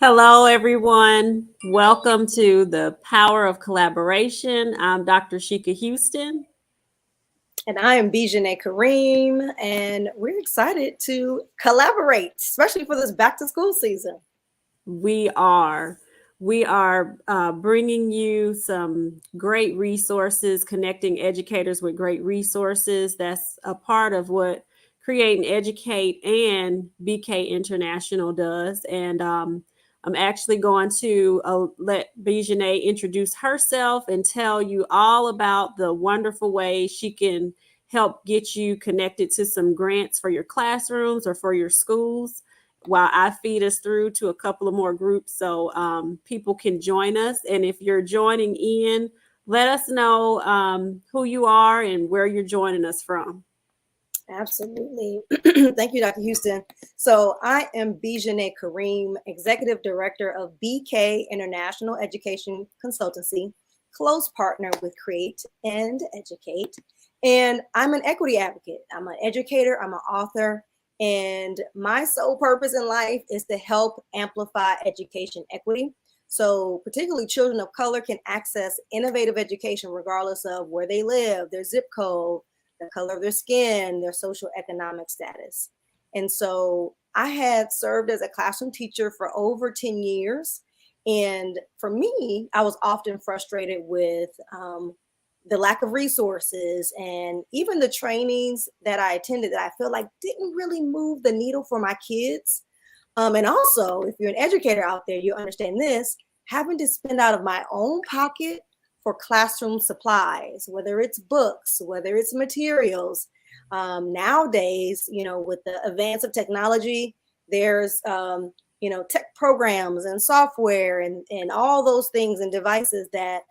Hello, everyone. Welcome to the Power of Collaboration. I'm Dr. Sheikah Houston. And I am Bijane Kareem, and we're excited to collaborate, especially for this back to school season. We are we are bringing you some great resources, connecting educators with great resources. That's a part of what Create and Educate and BK International does. And I'm actually going to let Bijane introduce herself and tell you all about the wonderful ways she can help get you connected to some grants for your classrooms or for your schools while I feed us through to a couple of more groups so people can join us. And if you're joining in, let us know who you are and where you're joining us from. Absolutely. Thank you, Dr. Houston. So I am Bijane Kareem, Executive Director of BK International Education Consultancy, close partner with Create and Educate. And I'm an equity advocate. I'm an educator, I'm an author, and my sole purpose in life is to help amplify education equity. So, particularly children of color can access innovative education regardless of where they live, their zip code, the color of their skin, their social economic status. And so I had served as a classroom teacher for over 10 years. And for me, I was often frustrated with the lack of resources and even the trainings that I attended that I feel like didn't really move the needle for my kids. And also, if you're an educator out there, you understand this, having to spend out of my own pocket for classroom supplies, whether it's books, whether it's materials. Nowadays, with the advance of technology, there's, tech programs and software and all those things and devices that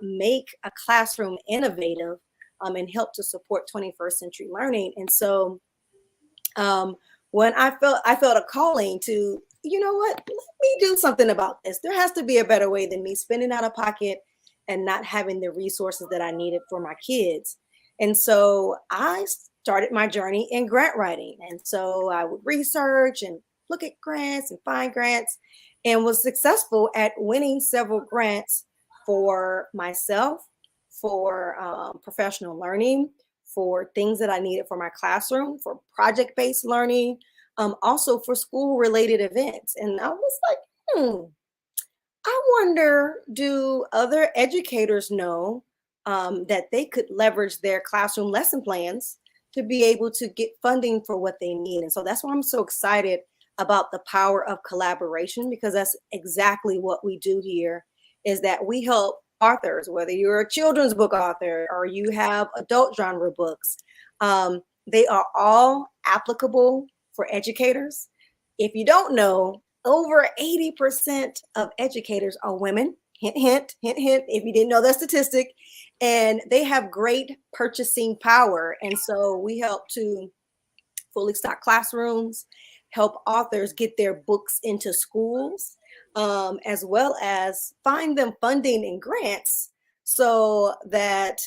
make a classroom innovative and help to support 21st century learning. And so when I felt a calling to, you know what, let me do something about this. There has to be a better way than me spending out of pocket and not having the resources that I needed for my kids. And so I started my journey in grant writing. And so I would research and look at grants and find grants and was successful at winning several grants for myself, for professional learning, for things that I needed for my classroom, for project-based learning, also for school-related events. And I was like, I wonder, do other educators know that they could leverage their classroom lesson plans to be able to get funding for what they need? And so that's why I'm so excited about the power of collaboration, because that's exactly what we do here, is that we help authors, whether you're a children's book author or you have adult genre books, they are all applicable for educators. If you don't know, over 80% of educators are women. Hint, hint, hint, hint, if you didn't know that statistic. And they have great purchasing power. And so we help to fully stock classrooms, help authors get their books into schools, as well as find them funding and grants so that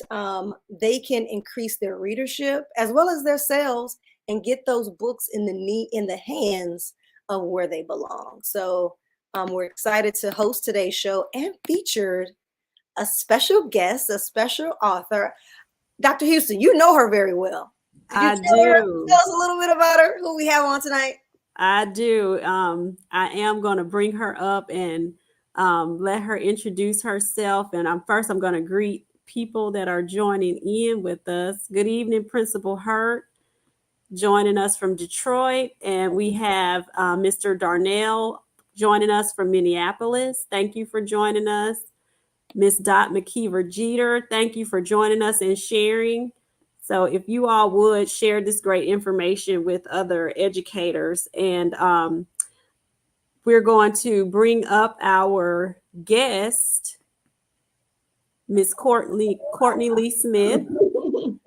they can increase their readership as well as their sales and get those books in the hands of where they belong. So we're excited to host today's show and featured a special guest, a special author. Dr. Houston, you know her very well. I Tell do. us a little bit about her, who we have on tonight. I do. I am going to bring her up and let her introduce herself. And I'm going to greet people that are joining in with us. Good evening, Principal Hurt, joining us from Detroit. And we have Mr. Darnell joining us from Minneapolis. Thank you for joining us. Miss Dot McKeever Jeter, thank you for joining us and sharing. So if you all would share this great information with other educators, and we're going to bring up our guest, Miss Courtney Lee Smith.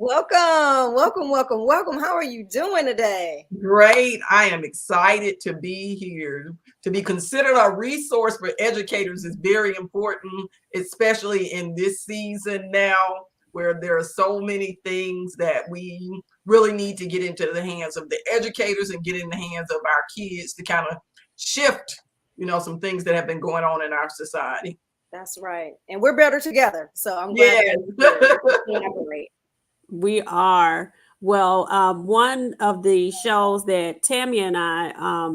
Welcome, welcome, welcome, welcome. How are you doing today? Great. I am excited to be here. To be considered a resource for educators is very important, especially in this season now, where there are so many things that we really need to get into the hands of the educators and get in the hands of our kids to kind of shift some things that have been going on in our society. That's right. And we're better together. So I'm glad Yes. that we collaborate. We are. Well, one of the shows that Tammy and I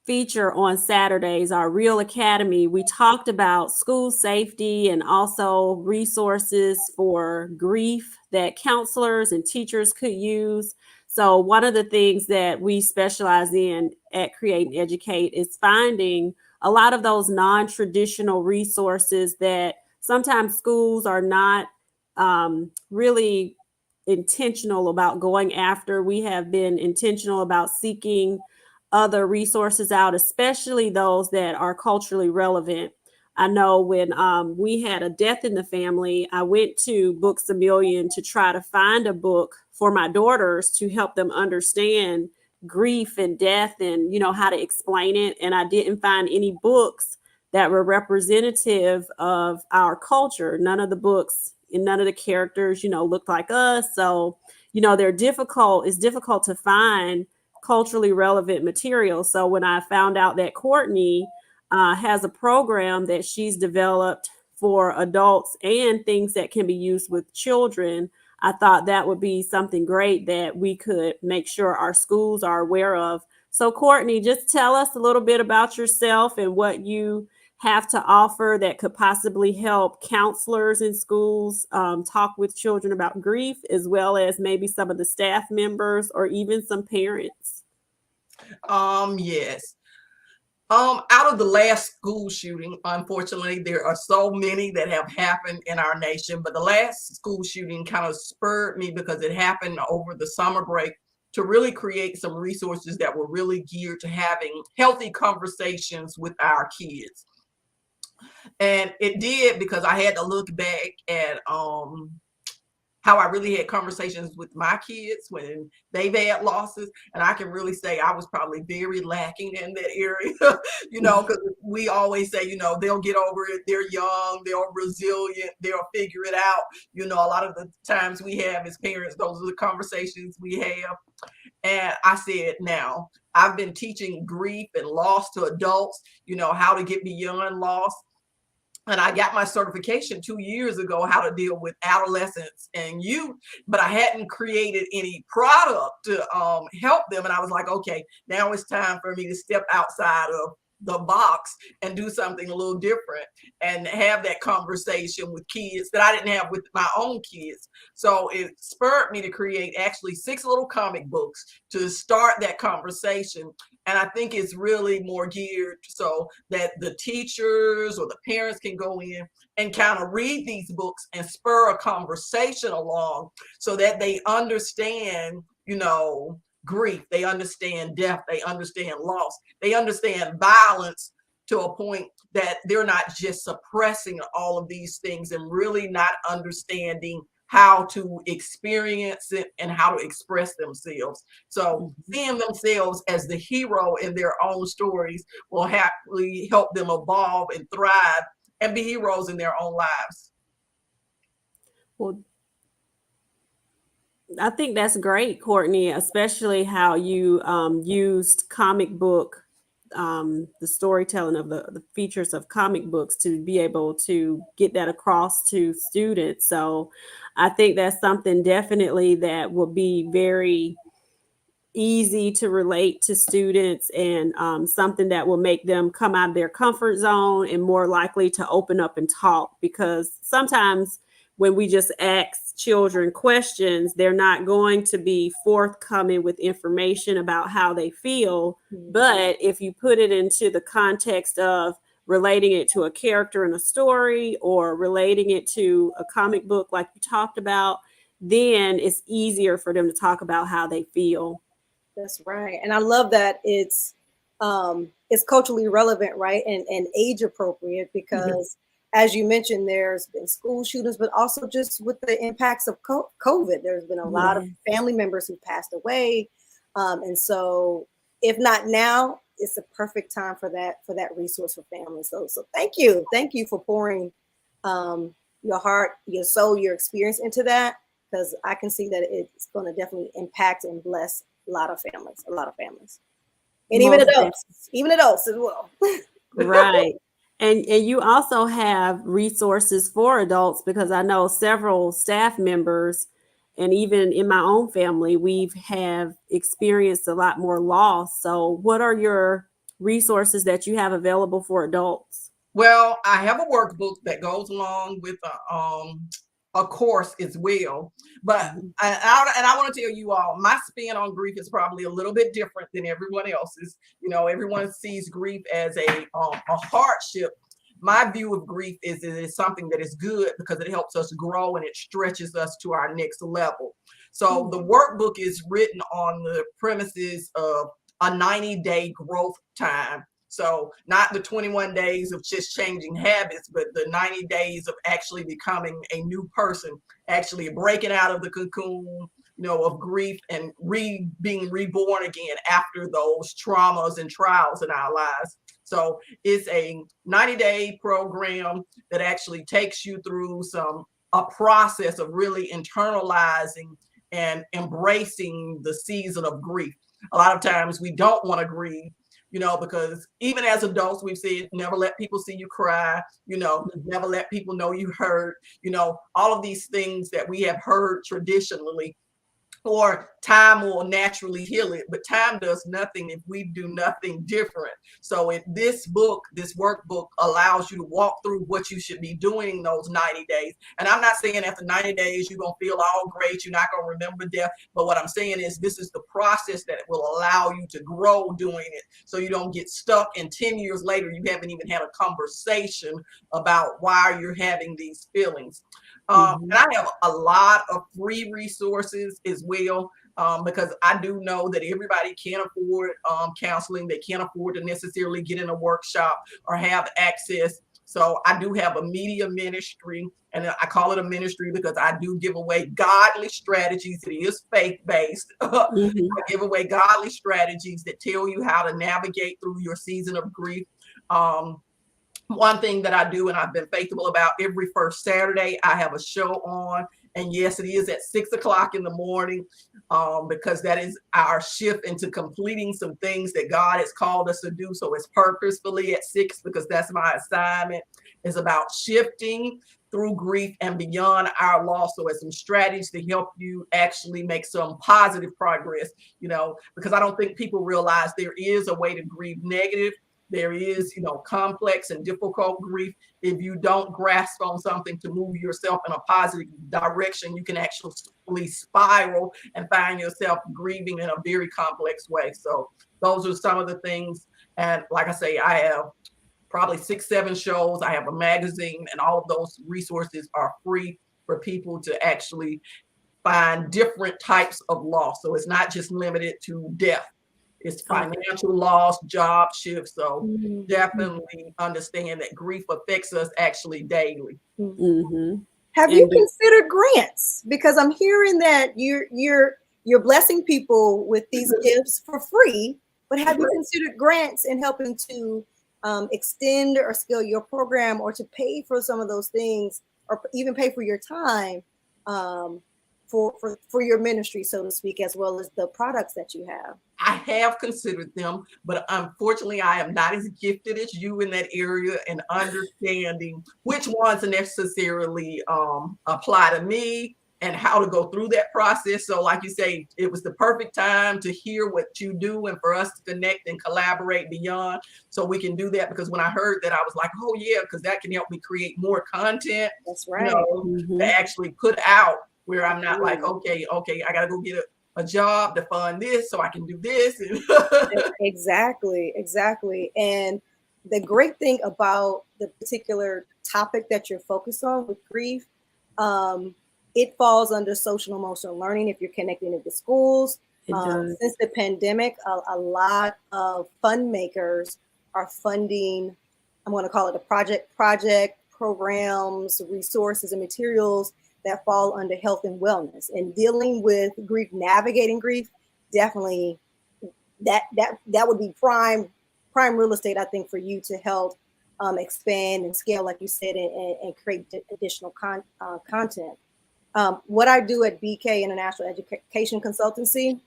feature on Saturdays, our Real Academy, we talked about school safety and also resources for grief that counselors and teachers could use. So one of the things that we specialize in at Create and Educate is finding a lot of those non-traditional resources that sometimes schools are not really intentional about going after. We have been intentional about seeking other resources out, especially those that are culturally relevant. I know when we had a death in the family, I went to Books a Million to try to find a book for my daughters to help them understand grief and death and, how to explain it. And I didn't find any books that were representative of our culture. None of the books and none of the characters, looked like us. So, they're difficult. It's difficult to find culturally relevant material. So when I found out that Courtney has a program that she's developed for adults and things that can be used with children, I thought that would be something great that we could make sure our schools are aware of. So Courtney, just tell us a little bit about yourself and what you have to offer that could possibly help counselors in schools talk with children about grief, as well as maybe some of the staff members or even some parents. Yes. Out of the last school shooting, unfortunately, there are so many that have happened in our nation, but the last school shooting kind of spurred me because it happened over the summer break to really create some resources that were really geared to having healthy conversations with our kids. And it did because I had to look back at how I really had conversations with my kids when they've had losses. And I can really say I was probably very lacking in that area, because we always say, they'll get over it. They're young, they're resilient, they'll figure it out. A lot of the times we have as parents, those are the conversations we have. And I said, now I've been teaching grief and loss to adults, how to get beyond loss. And I got my certification 2 years ago, how to deal with adolescents and youth, but I hadn't created any product to help them. And I was like, okay, now it's time for me to step outside of the box and do something a little different and have that conversation with kids that I didn't have with my own kids. So it spurred me to create actually 6 little comic books to start that conversation. And I think it's really more geared so that the teachers or the parents can go in and kind of read these books and spur a conversation along so that they understand, grief, they understand death, they understand loss, they understand violence to a point that they're not just suppressing all of these things and really not understanding how to experience it and how to express themselves. So seeing themselves as the hero in their own stories will happily help them evolve and thrive and be heroes in their own lives. Well, I think that's great, Courtney, especially how you used comic book, the storytelling of the features of comic books to be able to get that across to students. So I think that's something definitely that will be very easy to relate to students and something that will make them come out of their comfort zone and more likely to open up and talk, because sometimes when we just ask children questions, they're not going to be forthcoming with information about how they feel. But if you put it into the context of relating it to a character in a story or relating it to a comic book like you talked about, then it's easier for them to talk about how they feel. That's right. And I love that it's culturally relevant, right? And age appropriate, because as you mentioned, there's been school shootings, but also just with the impacts of COVID, there's been a lot of family members who passed away. And so if not now, it's a perfect time for that resource for families. So thank you. Thank you for pouring your heart, your soul, your experience into that, because I can see that it's going to definitely impact and bless a lot of families, and even adults as well. Right. And you also have resources for adults, because I know several staff members, and even in my own family, we've have experienced a lot more loss. So what are your resources that you have available for adults? Well, I have a workbook that goes along with a course as well. But Mhm. I want to tell you all, my spin on grief is probably a little bit different than everyone else's. You know, everyone sees grief as a hardship. My view of grief is it is something that is good because it helps us grow and it stretches us to our next level. So the workbook is written on the premises of a 90-day growth time. So not the 21 days of just changing habits, but the 90 days of actually becoming a new person, actually breaking out of the cocoon, of grief and being reborn again after those traumas and trials in our lives. So it's a 90-day program that actually takes you through a process of really internalizing and embracing the season of grief. A lot of times we don't want to grieve, because even as adults, we've said never let people see you cry, never let people know you hurt, all of these things that we have heard traditionally, or time will naturally heal it, but time does nothing if we do nothing different. So this workbook allows you to walk through what you should be doing those 90 days. And I'm not saying after 90 days you're going to feel all great, you're not going to remember death, but what I'm saying is this is the process that will allow you to grow doing it, so you don't get stuck and 10 years later you haven't even had a conversation about why you're having these feelings. Mhm. And I have a lot of free resources as well, because I do know that everybody can't afford counseling. They can't afford to necessarily get in a workshop or have access. So I do have a media ministry, and I call it a ministry because I do give away godly strategies. It is faith-based. I Mhm. give away godly strategies that tell you how to navigate through your season of grief. Um, One thing that I do and I've been faithful about, every first Saturday, I have a show on. And yes, it is at 6 o'clock in the morning, because that is our shift into completing some things that God has called us to do. So it's purposefully at 6 because that's my assignment. It's about shifting through grief and beyond our loss. So it's some strategies to help you actually make some positive progress, because I don't think people realize there is a way to grieve negative. There is, complex and difficult grief. If you don't grasp on something to move yourself in a positive direction, you can actually spiral and find yourself grieving in a very complex way. So those are some of the things. And like I say, I have probably 6, 7 shows. I have a magazine, and all of those resources are free for people to actually find different types of loss. So it's not just limited to death. It's Okay. financial loss, job shifts. So Mhm. definitely understand that grief affects us actually daily. Mhm. Mhm. Have you And considered grants? Because I'm hearing that you're blessing people with these gifts for free, but have you considered grants in helping to extend or scale your program, or to pay for some of those things, or even pay for your time, um, for your ministry, so to speak, as well as the products that you have? I have considered them, but unfortunately, I am not as gifted as you in that area and understanding which ones necessarily apply to me and how to go through that process. So, like you say, it was the perfect time to hear what you do and for us to connect and collaborate beyond, so we can do that. Because when I heard that, I was like, oh, yeah, because that can help me create more content, That's right. to mhm. actually put out, where I'm not like, Absolutely. okay, I got to go get a job to fund this so I can do this. Exactly, exactly. And the great thing about the particular topic that you're focused on with grief, um, it falls under social emotional learning if you're connecting it with schools. It does. Since the pandemic, a lot of fund makers are funding, I'm going to call it a project programs, resources, and materials that fall under health and wellness. And dealing with grief, navigating grief, definitely that would be prime real estate, I think, for you to help expand and scale, like you said, and create additional content. What I do at BK International Education Consultancy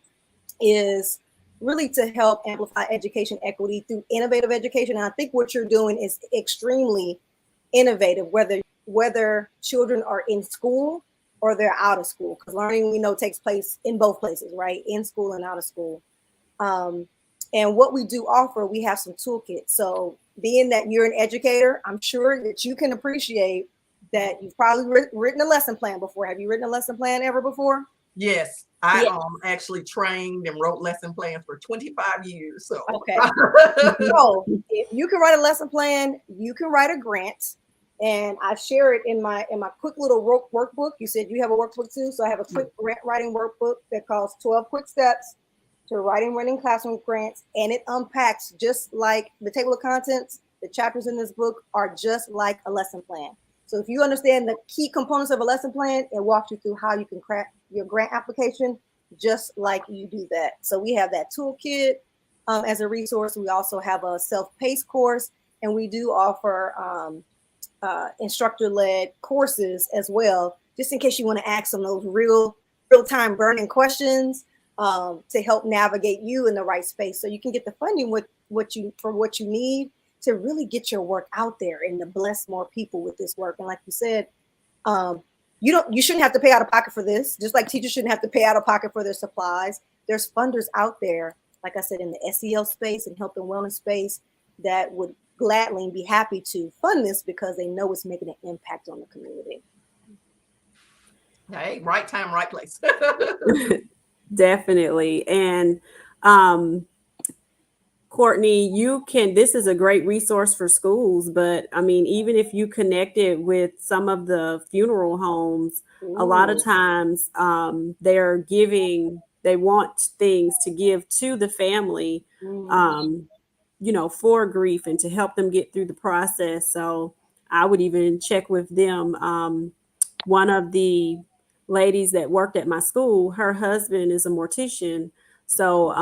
is really to help amplify education equity through innovative education. And I think what you're doing is extremely innovative, whether children are in school or they're out of school, because learning, we know, takes place in both places, right? In school and out of school. And what we do offer, we have some toolkits. So being that you're an educator, I'm sure that you can appreciate that you've probably written a lesson plan before. Have you written a lesson plan ever before? Yes, I Yeah. actually trained and wrote lesson plans for 25 years. So Okay. So if you can write a lesson plan, you can write a grant. And I share it in my quick little workbook. You said you have a workbook too. So I have a quick grant writing workbook that calls 12 quick steps to writing running classroom grants. And it unpacks just like the table of contents. The chapters in this book are just like a lesson plan. So if you understand the key components of a lesson plan, it walks you through how you can craft your grant application just like you do that. So we have that toolkit as a resource. We also have a self-paced course, and we do offer instructor-led courses as well, just in case you want to ask some of those real-time burning questions to help navigate you in the right space, so you can get the funding with what you need to really get your work out there and to bless more people with this work. And like you said, you shouldn't have to pay out of pocket for this, just like teachers shouldn't have to pay out of pocket for their supplies. There's funders out there, like I said, in the SEL space and health and wellness space that would gladly be happy to fund this because they know it's making an impact on the community. Hey, right time, right place. Definitely. And Courtney, this is a great resource for schools, but I mean, even if you connected with some of the funeral homes, a lot of times they want things to give to the family, for grief and to help them get through the process. So I would even check with them. One of the ladies that worked at my school, her husband is a mortician. So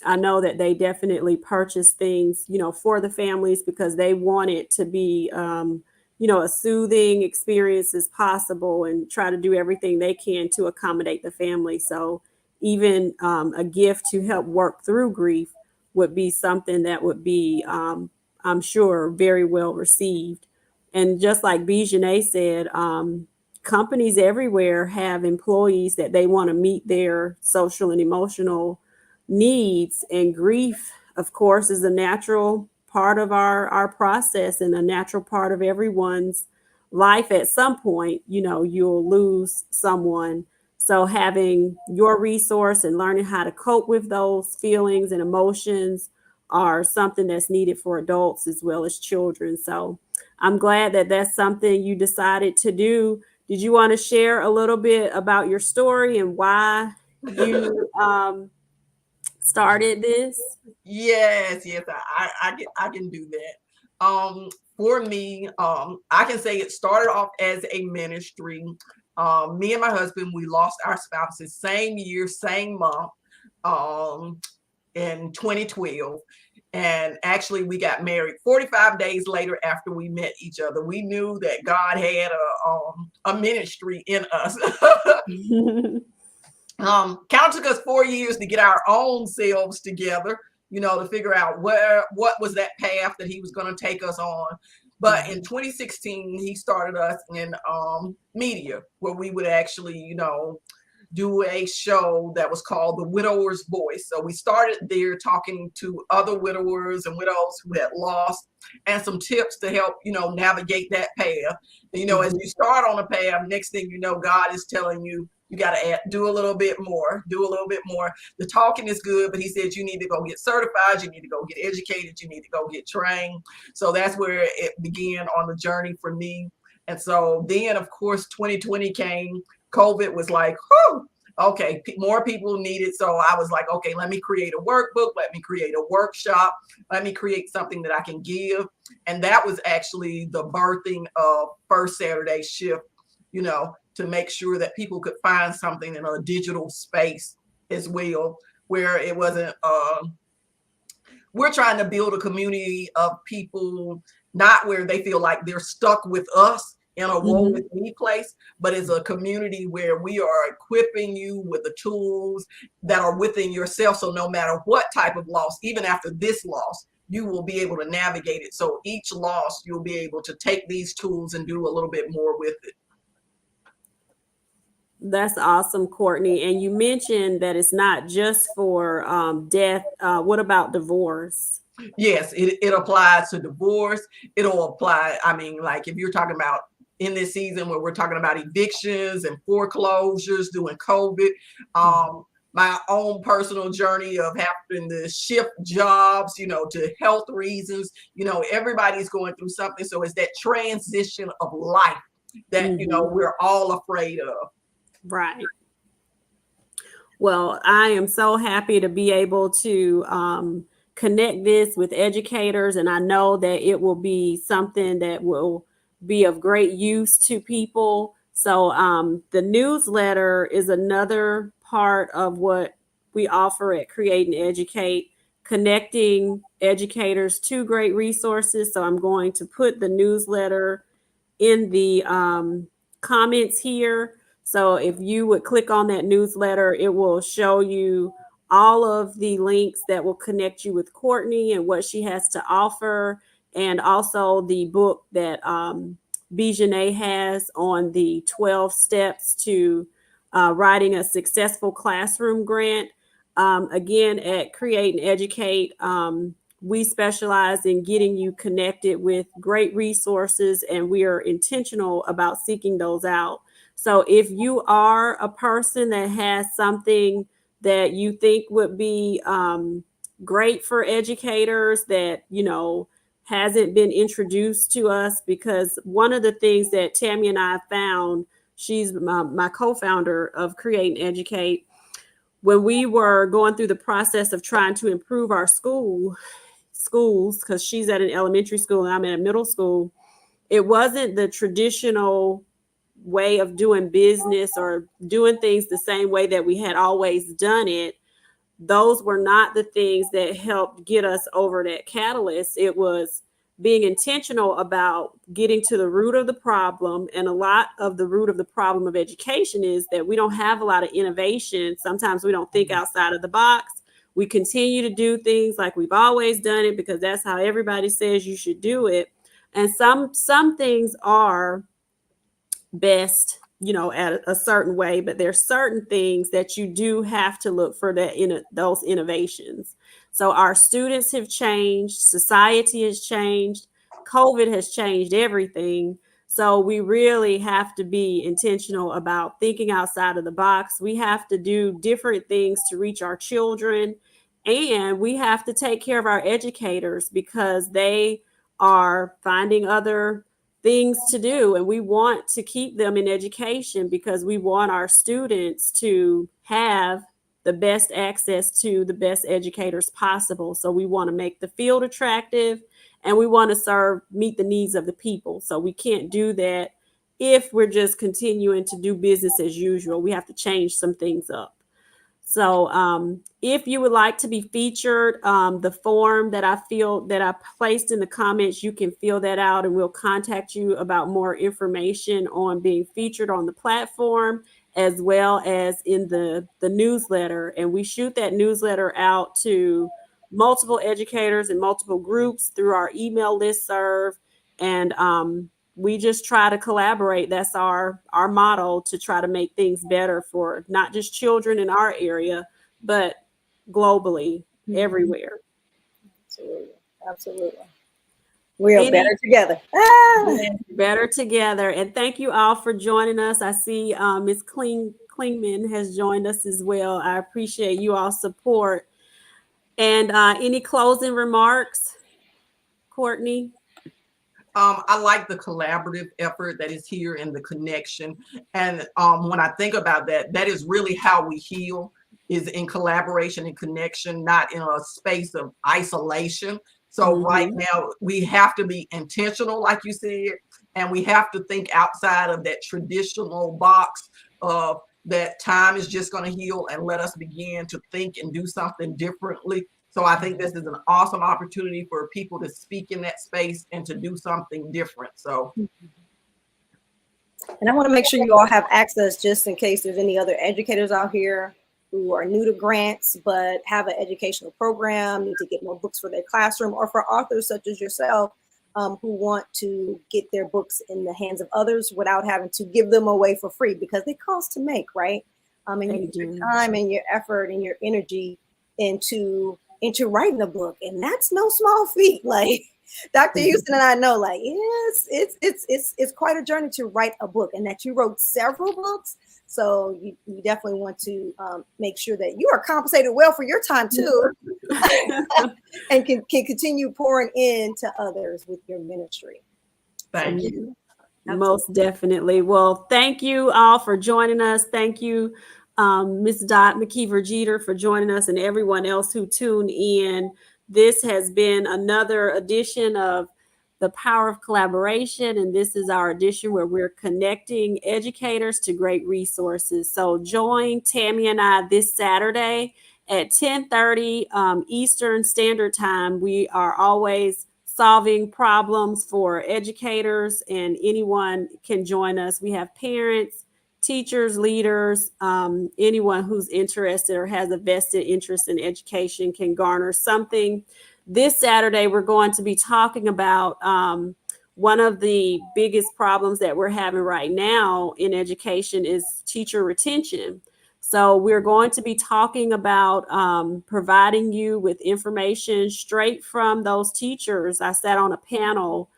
I know that they definitely purchase things, for the families because they want it to be, a soothing experience as possible and try to do everything they can to accommodate the family. So even a gift to help work through grief would be something that would be, I'm sure, very well received. And just like Bijane said, companies everywhere have employees that they want to meet their social and emotional needs, and grief, of course, is a natural part of our process and a natural part of everyone's life. At some point, you'll lose someone. So having your resource and learning how to cope with those feelings and emotions are something that's needed for adults as well as children. So I'm glad that that's something you decided to do. Did you want to share a little bit about your story and why you started this? Yes, I can do that. For me, I can say it started off as a ministry. Me and my husband, we lost our spouses same year, same month, in 2012. And actually, we got married 45 days later after we met each other. We knew that God had a ministry in us. Kind of took us 4 years to get our own selves together, to figure out what was that path that he was going to take us on. But in 2016, he started us in media, where we would actually, do a show that was called The Widower's Voice. So we started there talking to other widowers and widows who had lost, and some tips to help, navigate that path. And, as you start on a path, next thing you know, God is telling you, you got to do a little bit more, The talking is good, but he said, you need to go get certified. You need to go get educated. You need to go get trained. So that's where it began on the journey for me. And so then, of course, 2020 came. COVID was like, whew, okay, more people needed. So I was like, okay, let me create a workbook. Let me create a workshop. Let me create something that I can give. And that was actually the birthing of First Saturday Shift, to make sure that people could find something in a digital space as well, where it wasn't, we're trying to build a community of people, not where they feel like they're stuck with us in a woe with me place, but it's a community where we are equipping you with the tools that are within yourself. So no matter what type of loss, even after this loss, you will be able to navigate it. So each loss, you'll be able to take these tools and do a little bit more with it. That's awesome, Courtney. And you mentioned that it's not just for death. What about divorce? Yes, it applies to divorce. It'll apply. I mean, like if you're talking about in this season where we're talking about evictions and foreclosures during COVID, my own personal journey of having to shift jobs, to health reasons, everybody's going through something. So it's that transition of life that, we're all afraid of. Right. Well, I am so happy to be able to connect this with educators, and I know that it will be something that will be of great use to people. So the newsletter is another part of what we offer at Create and Educate, connecting educators to great resources. So I'm going to put the newsletter in the comments here. So if you would click on that newsletter, it will show you all of the links that will connect you with Courtney and what she has to offer, and also the book that Bijane has on the 12 steps to writing a successful classroom grant. Again, at Create and Educate, we specialize in getting you connected with great resources, and we are intentional about seeking those out. So if you are a person that has something that you think would be great for educators that, hasn't been introduced to us, because one of the things that Tammy and I found, she's my co-founder of Create and Educate, when we were going through the process of trying to improve our schools, because she's at an elementary school and I'm at a middle school, it wasn't the traditional way of doing business or doing things the same way that we had always done it. Those were not the things that helped get us over that catalyst. It was being intentional about getting to the root of the problem. And a lot of the root of the problem of education is that we don't have a lot of innovation. Sometimes we don't think outside of the box. We continue to do things like we've always done it because that's how everybody says you should do it. And some things are best, at a certain way, but there's certain things that you do have to look for that in those innovations. So our students have changed, society has changed, COVID has changed everything. So we really have to be intentional about thinking outside of the box. We have to do different things to reach our children, and we have to take care of our educators because they are finding other things to do, and we want to keep them in education because we want our students to have the best access to the best educators possible. So we want to make the field attractive, and we want to meet the needs of the people. So we can't do that if we're just continuing to do business as usual. We have to change some things up. So if you would like to be featured, the form that I placed in the comments, you can fill that out and we'll contact you about more information on being featured on the platform as well as in the newsletter. And we shoot that newsletter out to multiple educators and multiple groups through our email listserv. And we just try to collaborate. That's our motto, to try to make things better for not just children in our area, but globally, everywhere. Absolutely. We are better together. Better together. And thank you all for joining us. I see Ms. Klingman has joined us as well. I appreciate you all support. And any closing remarks, Courtney? I like the collaborative effort that is here and the connection. And when I think about that, that is really how we heal, is in collaboration and connection, not in a space of isolation. So right now we have to be intentional, like you said, and we have to think outside of that traditional box of that time is just going to heal, and let us begin to think and do something differently. So I think this is an awesome opportunity for people to speak in that space and to do something different. So And I want to make sure you all have access, just in case there's any other educators out here who are new to grants but have an educational program, need to get more books for their classroom, or for authors such as yourself who want to get their books in the hands of others without having to give them away for free, because they cost to make, right? And you put your time and your effort and your energy into writing a book, and that's no small feat. Like Dr. Houston and I know, like, yes, it's quite a journey to write a book, and that you wrote several books. So you definitely want to make sure that you are compensated well for your time too, and can continue pouring into others with your ministry. Thank you. Most definitely. Well, thank you all for joining us. Thank you, Ms. Dot McKeever-Jeter, for joining us, and everyone else who tuned in. This has been another edition of The Power of Collaboration, and this is our edition where we're connecting educators to great resources. So join Tammy and I this Saturday at 10:30 Eastern Standard Time. We are always solving problems for educators, and anyone can join us. We have parents, teachers, leaders, anyone who's interested or has a vested interest in education can garner something. This Saturday, we're going to be talking about one of the biggest problems that we're having right now in education is teacher retention. So we're going to be talking about providing you with information straight from those teachers. I sat on a panel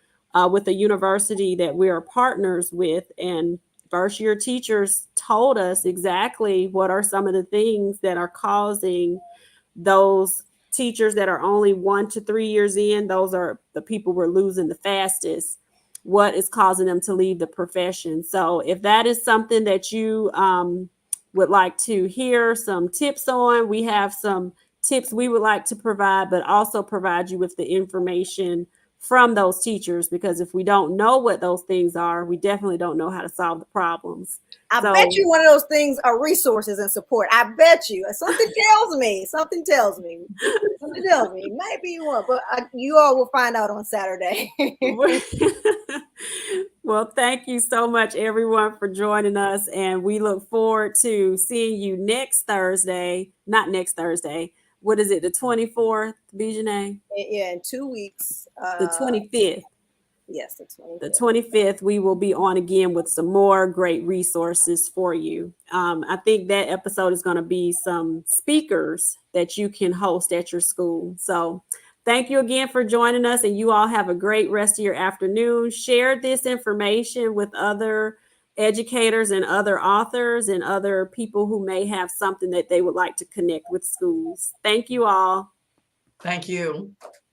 with a university that we are partners with, and first year teachers told us exactly what are some of the things that are causing those teachers that are only 1 to 3 years in. Those are the people we're losing the fastest. What is causing them to leave the profession? So if that is something that you would like to hear some tips on, we have some tips we would like to provide, but also provide you with the information from those teachers, because if we don't know what those things are, we definitely don't know how to solve the problems. I bet you one of those things are resources and support. I bet you. Something tells me. Maybe you won't, but you all will find out on Saturday. Well, thank you so much, everyone, for joining us. And we look forward to seeing you next Thursday. Not next Thursday. What is it? The 24th, Bijane? Yeah, in 2 weeks. The 25th. Yes, the 25th. The 25th, we will be on again with some more great resources for you. I think that episode is going to be some speakers that you can host at your school. So thank you again for joining us, and you all have a great rest of your afternoon. Share this information with other educators and other authors and other people who may have something that they would like to connect with schools. Thank you all. Thank you.